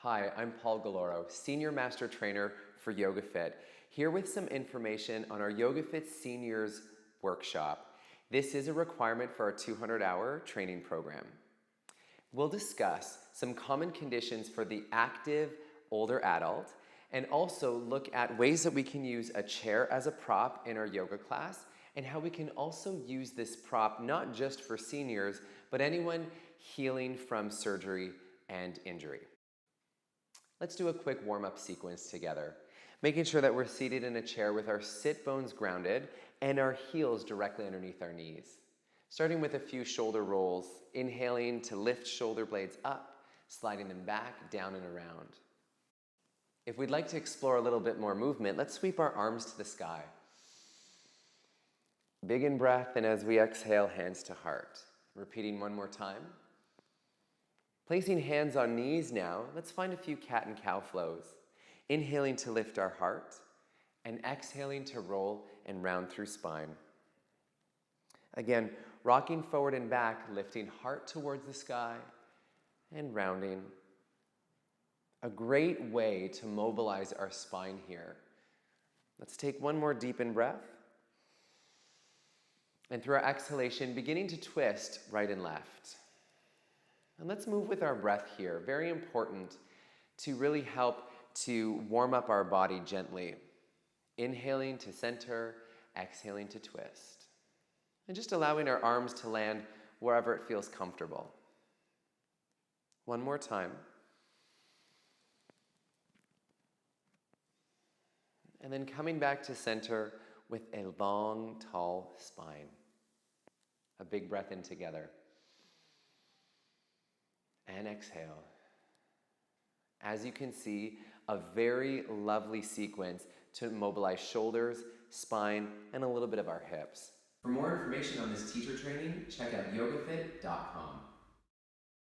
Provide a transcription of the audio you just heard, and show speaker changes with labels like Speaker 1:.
Speaker 1: Hi, I'm Galloro, Senior Master Trainer for YogaFit, here with some information on our YogaFit Seniors workshop. This is a requirement for our 200-hour training program. We'll discuss some common conditions for the active older adult and also look at ways that we can use a chair as a prop in our yoga class and how we can also use this prop not just for seniors, but anyone healing from surgery and injury. Let's do a quick warm-up sequence together, making sure that we're seated in a chair with our sit bones grounded and our heels directly underneath our knees. Starting with a few shoulder rolls, inhaling to lift shoulder blades up, sliding them back, down and around. If we'd like to explore a little bit more movement, let's sweep our arms to the sky. Big in breath, and as we exhale, hands to heart. Repeating one more time. Placing hands on knees now, let's find a few cat and cow flows. Inhaling to lift our heart, and exhaling to roll and round through spine. Again, rocking forward and back, lifting heart towards the sky, and rounding. A great way to mobilize our spine here. Let's take one more deep in breath. And through our exhalation, beginning to twist right and left. And let's move with our breath here. Very important to really help to warm up our body gently. Inhaling to center, exhaling to twist. And just allowing our arms to land wherever it feels comfortable. One more time. And then coming back to center with a long, tall spine. A big breath in together. And exhale. As you can see, a very lovely sequence to mobilize shoulders, spine, and a little bit of our hips. For more information on this teacher training, check out yogafit.com.